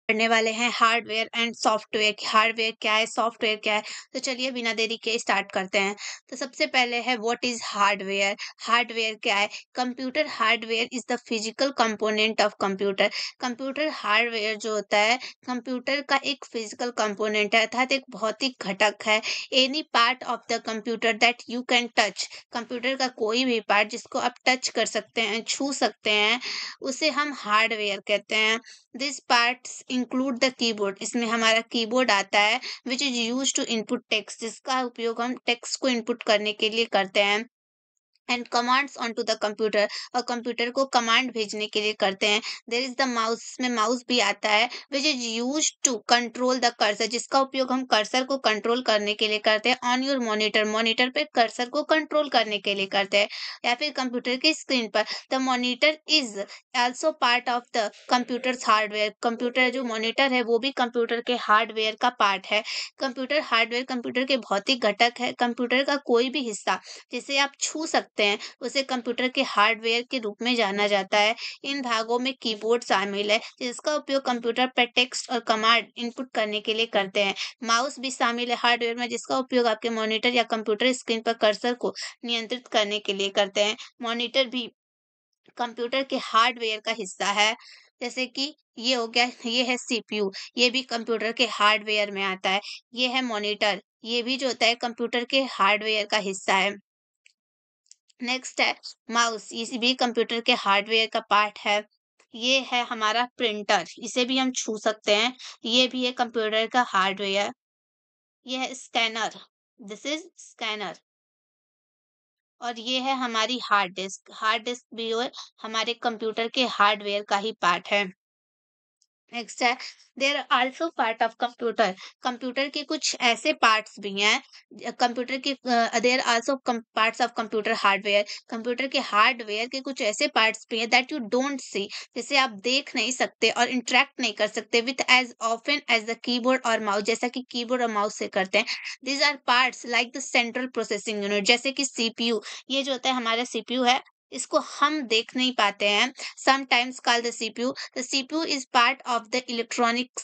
पढ़ने वाले हैं हार्डवेयर एंड सॉफ्टवेयर की। हार्डवेयर क्या है, सॉफ्टवेयर क्या है। तो चलिए बिना देरी के स्टार्ट करते हैं। तो सबसे पहले है व्हाट इज हार्डवेयर। हार्डवेयर क्या है? Computer hardware is the physical component of computer. Computer hardware जो होता है, कंप्यूटर का एक फिजिकल कंपोनेंट है, अर्थात एक भौतिक घटक है। Any part of the computer that you can touch. Computer का कोई भी पार्ट जिसको आप टच कर सकते हैं, छू सकते हैं, उसे हम हार्डवेयर कहते हैं। This parts include the keyboard. इसमें हमारा कीबोर्ड आता है, which is use to input text, जिसका उपयोग हम टेक्स्ट को इनपुट करने के लिए करते हैं। And commands on to the computer, और कंप्यूटर को कमांड भेजने के लिए करते हैं। देर इज द माउस, में माउस भी आता है, which is use to control the cursor, जिसका उपयोग हम कर्सर को कंट्रोल करने के लिए करते हैं। ऑन योर मॉनिटर, मॉनिटर पे कर्सर को कंट्रोल करने के लिए करते हैं, या फिर कंप्यूटर की स्क्रीन पर। The monitor is also part of the computer hardware. Computer जो मॉनिटर है वो भी कंप्यूटर के हार्डवेयर का पार्ट है। कंप्यूटर हार्डवेयर कंप्यूटर के भौतिक घटक है। कंप्यूटर का कोई भी हिस्सा जिसे आप छू सकते हैं, उसे कंप्यूटर के हार्डवेयर के रूप में जाना जाता है। इन भागों में कीबोर्ड शामिल है, जिसका उपयोग कंप्यूटर पर टेक्स्ट और कमांड इनपुट करने के लिए करते हैं। माउस भी शामिल है हार्डवेयर में, जिसका उपयोग आपके मॉनिटर या कंप्यूटर स्क्रीन पर कर्सर को नियंत्रित करने के लिए करते हैं। मॉनिटर भी कंप्यूटर के हार्डवेयर का हिस्सा है। जैसे कि ये हो गया, ये है सीपीयू, ये भी कंप्यूटर के हार्डवेयर में आता है। ये है मॉनिटर, ये भी जो होता है कंप्यूटर के हार्डवेयर का हिस्सा है। नेक्स्ट है माउस, ये भी कंप्यूटर के हार्डवेयर का पार्ट है। ये है हमारा प्रिंटर, इसे भी हम छू सकते हैं, ये भी है कंप्यूटर का हार्डवेयर। ये है स्कैनर, दिस इज स्कैनर। और ये है हमारी हार्ड डिस्क, हार्ड डिस्क भी जो है हमारे कंप्यूटर के हार्डवेयर का ही पार्ट है। नेक्स्ट है there also part of computer. Computer के कुछ ऐसे पार्ट्स भी हैं, कंप्यूटर के there also parts of computer hardware. Computer के हार्डवेयर के कुछ ऐसे पार्ट्स भी हैं दैट यू डोंट सी, जिसे आप देख नहीं सकते और इंटरेक्ट नहीं कर सकते with as often as the keyboard और माउस, जैसा कि कीबोर्ड और माउस से करते हैं। These are parts like the central processing unit, जैसे कि सीपीयू। ये जो होता है हमारा सीपीयू है, इसको हम देख नहीं पाते हैं। sometimes called the CPU. The CPU is part of the electronic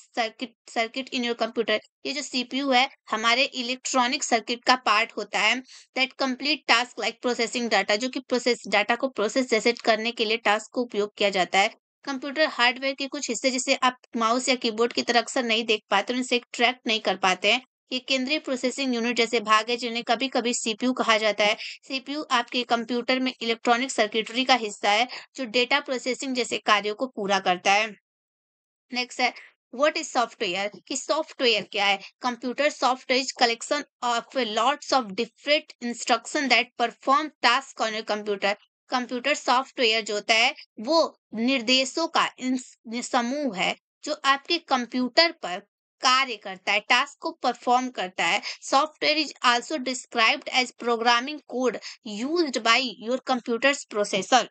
circuit in your computer. ये जो CPU है हमारे इलेक्ट्रॉनिक सर्किट का पार्ट होता है। that complete task like processing data, जो कि प्रोसेस डाटा को प्रोसेस जैसे करने के लिए टास्क को उपयोग किया जाता है। कंप्यूटर हार्डवेयर के कुछ हिस्से जिसे आप माउस या कीबोर्ड की तरह अक्सर नहीं देख पाते, उनसे ट्रैक नहीं कर पाते हैं। ये केंद्रीय प्रोसेसिंग यूनिट जैसे भाग है, जिन्हें कभी कभी सीपीयू कहा जाता है। सीपीयू आपके कंप्यूटर में इलेक्ट्रॉनिक सर्किटरी का हिस्सा है, जो डेटा प्रोसेसिंग जैसे कार्यों को पूरा करता है। नेक्स्ट है व्हाट इज सॉफ्टवेयर, कि सॉफ्टवेयर क्या है। Computer software is collection of lots of different instruction that perform task on your computer. Computer software जो होता है वो निर्देशों का समूह है, जो आपके कंप्यूटर पर कार्य करता है, टास्क को परफॉर्म करता है। Software is also described as programming code used by your computer's processor.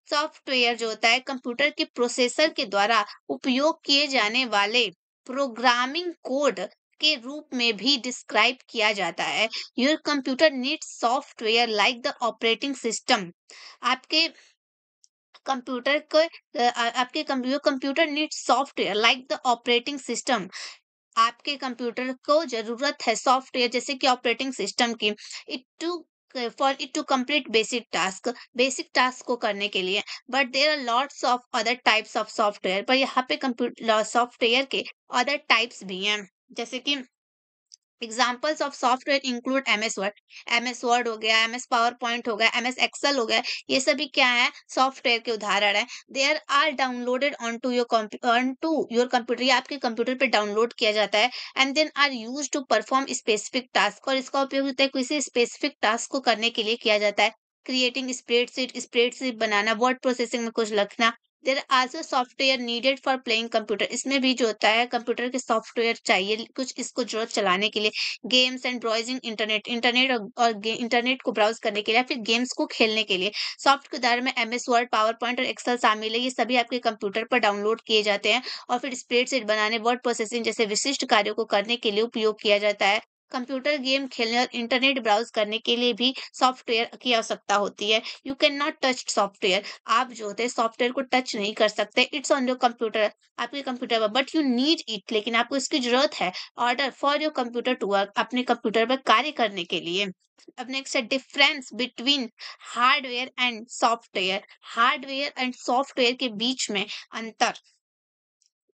Software जो होता है कंप्यूटर के प्रोसेसर के द्वारा उपयोग किए जाने वाले प्रोग्रामिंग कोड के रूप में भी डिस्क्राइब किया जाता है। Your computer needs software like the operating system. आपके कंप्यूटर को आपके computer needs software like the operating system. आपके कंप्यूटर को जरूरत है सॉफ्टवेयर जैसे कि ऑपरेटिंग सिस्टम की, it to for it to complete basic task को करने के लिए। But there are lots of other types of software, पर यहाँ पे कंप्यूटर सॉफ्टवेयर के अदर टाइप्स भी हैं। जैसे कि examples of software include MS word हो गया, एमएस पावर पॉइंट हो गया, एमएस एक्सेल हो गया। ये सभी क्या है, सॉफ्टवेयर के उदाहरण है। There are downloaded on to your computer, ये आपके कंप्यूटर पे डाउनलोड किया जाता है। And then are use to perform specific task, और इसका उपयोग होता है किसी स्पेसिफिक टास्क को करने के लिए किया जाता है। क्रिएटिंग स्प्रेडशीट बनाना, वर्ड प्रोसेसिंग में कुछ लिखना। There also software needed for playing computer, इसमें भी जो होता है कंप्यूटर के सॉफ्टवेयर चाहिए कुछ इसको जरूरत चलाने के लिए। गेम्स एंड ब्राउजिंग इंटरनेट को ब्राउज करने के लिए, फिर गेम्स को खेलने के लिए। सॉफ्ट के उदाहरण में एमएस वर्ड, पावर पॉइंट और एक्सेल शामिल है। ये सभी आपके कंप्यूटर पर डाउनलोड किए जाते हैं और फिर स्प्रेडशीट बनाने, वर्ड प्रोसेसिंग जैसे विशिष्ट कार्यों को करने के लिए उपयोग किया जाता है। कंप्यूटर गेम खेलने और इंटरनेट ब्राउज करने के लिए भी सॉफ्टवेयर की आवश्यकता होती है। You can not touch software. आप जो होते हैं सॉफ्टवेयर को टच नहीं कर सकते। इट्स ऑन योर कंप्यूटर, आपके कंप्यूटर पर, बट यू नीड इट, लेकिन आपको इसकी जरूरत है। Order for your computer to work, अपने कंप्यूटर पर कार्य करने के लिए। अब नेक्स्ट है difference between hardware and software. Hardware and software के बीच में अंतर।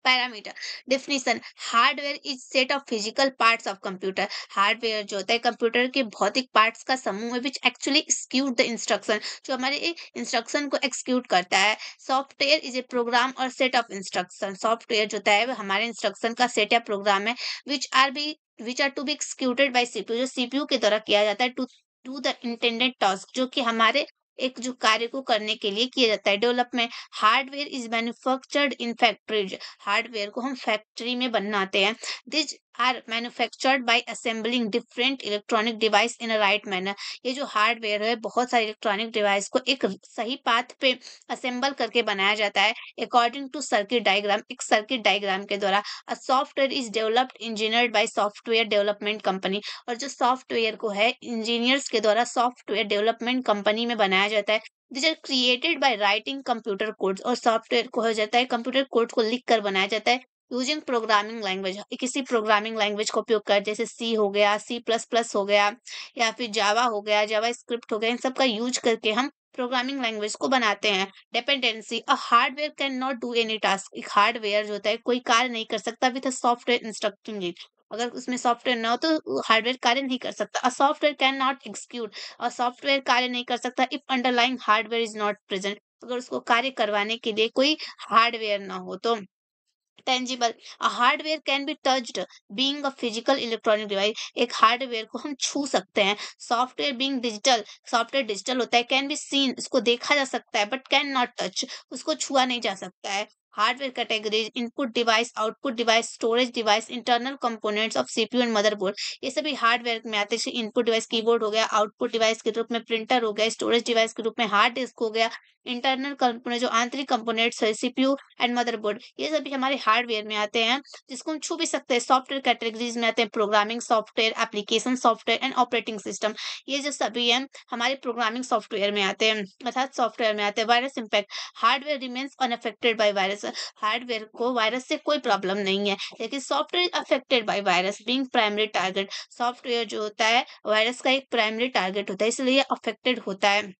Parameter definition. Hardware is set of physical parts of computer. Hardware जो होता है कंप्यूटर के भौतिक पार्ट्स का समूह है which actually execute the instruction, जो हमारे इंस्ट्रक्शन को एक्सिक्यूट करता है। सॉफ्टवेयर इज ए प्रोग्राम और सेट ऑफ इंस्ट्रक्शन। सॉफ्टवेयर जो होता है वो हमारे इंस्ट्रक्शन का सेट या प्रोग्राम है which are to be executed by CPU, जो सीपीयू के द्वारा किया जाता है to do the intended task, जो कि हमारे एक जो कार्य को करने के लिए किया जाता है। Development. Hardware is manufactured in factories. Hardware को हम फैक्ट्री में बनाते हैं। This are manufactured by assembling different electronic device in a right manner. ये जो हार्डवेयर है बहुत सारे इलेक्ट्रॉनिक डिवाइस को एक सही पाथ पे असेंबल करके बनाया जाता है अकॉर्डिंग टू सर्किट डायग्राम, एक सर्किट डायग्राम के द्वारा। A software is developed engineered by software development company. और जो सॉफ्टवेयर को है इंजीनियर्स के द्वारा सॉफ्टवेयर डेवलपमेंट कंपनी में बनाया जाता है। This are created by writing computer codes. और सॉफ्टवेयर को हो जाता है कंप्यूटर कोड को लिख कर बनाया जाता है यूजिंग प्रोग्रामिंग लैंग्वेज, किसी प्रोग्रामिंग लैंग्वेज का उपयोग कर, जैसे सी हो गया, सी प्लस प्लस हो गया, या फिर जावा हो गया, जावा स्क्रिप्ट हो गया। इन सब का यूज करके हम प्रोग्रामिंग लैंग्वेज को बनाते हैं। Dependency. A hardware can not do any task. एक हार्डवेयर जो होता है कोई कार्य नहीं कर सकता with a software instructing it. अगर उसमें सॉफ्टवेयर ना हो तो हार्डवेयर कार्य नहीं कर सकता। A software can not execute. और सॉफ्टवेयर कार्य नहीं कर सकता if underlying hardware is not present. अगर उसको कार्य करवाने के लिए कोई हार्डवेयर ना हो तो। Tangible. A hardware can be touched being a physical electronic device. एक हार्डवेयर को हम छू सकते हैं। Software being digital. Software digital होता है। कैन बी सीन, इसको देखा जा सकता है, बट कैन नॉट टच, उसको छुआ नहीं जा सकता है। Hardware categories input device, output device, storage device, internal components of CPU and motherboard. ये सभी हार्डवेयर में आते हैं। इनपुट डिवाइस कीबोर्ड हो गया, आउटपुट डिवाइस के रूप में प्रिंटर हो गया, स्टोरेज डिवाइस के रूप में हार्ड डिस्क हो गया, इंटरनल कंपोनेंट जो आंतरिक कंपोनेंट्स है सीपीयू एंड मदरबोर्ड, ये सभी हमारे हार्डवेयर में आते हैं, जिसको हम छू भी सकते हैं। सॉफ्टवेयर कैटेगरीज में आते हैं programming software, application software and operating system. ये जो सभी हैं हमारे प्रोग्रामिंग सॉफ्टवेयर में आते हैं, अर्थात सॉफ्टवेयर में आते हैं। Virus impact. Hardware remains unaffected by virus. Hardware को वायरस से कोई प्रॉब्लम नहीं है, लेकिन software affected by virus being primary target. Software जो होता है वायरस का एक प्राइमरी टारगेट होता है, इसलिए अफेक्टेड होता है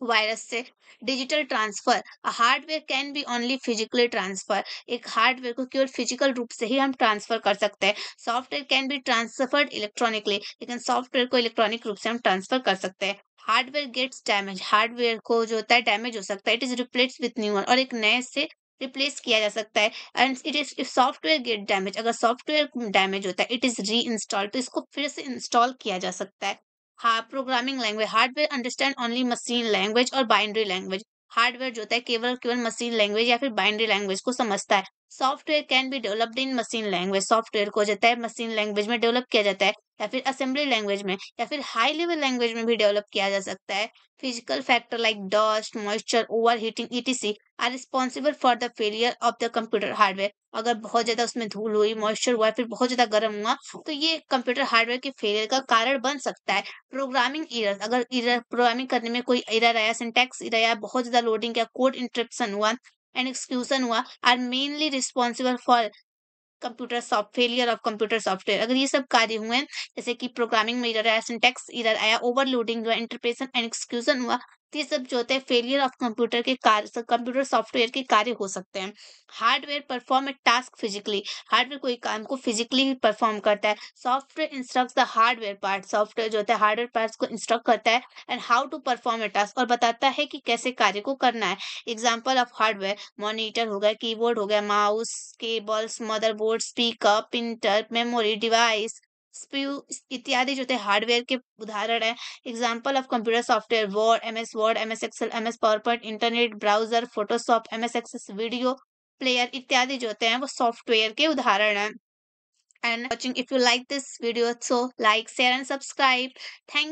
वायरस से। Digital transfer. Hardware can be only physically transfer. एक हार्डवेयर को केवल फिजिकल रूप से ही हम ट्रांसफर कर सकते हैं। Software can be transferred electronically, लेकिन सॉफ्टवेयर को इलेक्ट्रॉनिक रूप से हम ट्रांसफर कर सकते हैं। Hardware gets damage. हार्डवेयर को जो होता है डैमेज हो सकता है। It is replace with new one, और एक नए से रिप्लेस किया जा सकता है। And it is if software gate damage, अगर सॉफ्टवेयर डैमेज होता है, इट इज री इंस्टॉल, तो इसको फिर से इंस्टॉल किया जा सकता है। हाँ, programming language. Hardware understand only machine language और बाइनरी लैंग्वेज। हार्डवेयर जो होता है केवल केवल मशीन लैंग्वेज या फिर बाइनरी लैंग्वेज को समझता है। Software can be developed in machine language. Software को जो होता है मशीन लैंग्वेज में डेवलप किया जाता है, या फिर असेंबली लैंग्वेज में, या फिर हाई लेवल लैंग्वेज में भी डेवलप किया जा सकता है। Physical factor like dust, moisture, over heating etc are responsible for the failure of the computer hardware. अगर बहुत ज्यादा उसमें धूल हुई, मॉइस्चर हुआ, फिर बहुत ज्यादा गर्म हुआ, तो ये कंप्यूटर हार्डवेयर के फेलियर का कारण बन सकता है। Programming error. अगर एरर प्रोग्रामिंग करने में कोई एरर आया, सिंटैक्स एरर आया, बहुत ज्यादा लोडिंग या कोड इंटरप्शन हुआ एंड एक्सक्यूशन हुआ, are mainly responsible for computer soft failure of computer software. अगर ये सब कार्य हुए, जैसे कि प्रोग्रामिंग में एरर आया, सिंटैक्स एरर आया, ओवरलोडिंग हुआ, इंटरप्रेशन एंड एक्सक्यूशन हुआ, तो ये सब जो होते हैं फेलियर ऑफ कंप्यूटर के कार्य, कंप्यूटर सॉफ्टवेयर के कार्य हो सकते हैं। Hardware perform a task physically. Hardware कोई काम को फिजिकली ही परफॉर्म करता है। Software instructs the hardware part. Software जो होता है हार्डवेयर पार्ट्स को इंस्ट्रक्ट करता है and how to perform a task, और बताता है कि कैसे कार्य को करना है। एग्जाम्पल ऑफ हार्डवेयर मॉनिटर हो गया, कीबोर्ड हो गया, mouse, cables, motherboard, speaker, printer, memory device, CPU इत्यादि जो थे हार्डवेयर के उदाहरण है। Example of computer software word, M S excel, M S PowerPoint, internet browser, Photoshop, M S access video player इत्यादि जो होते हैं वो सॉफ्टवेयर के उदाहरण हैं। And watching, if you like this video, so like, share and subscribe. Thank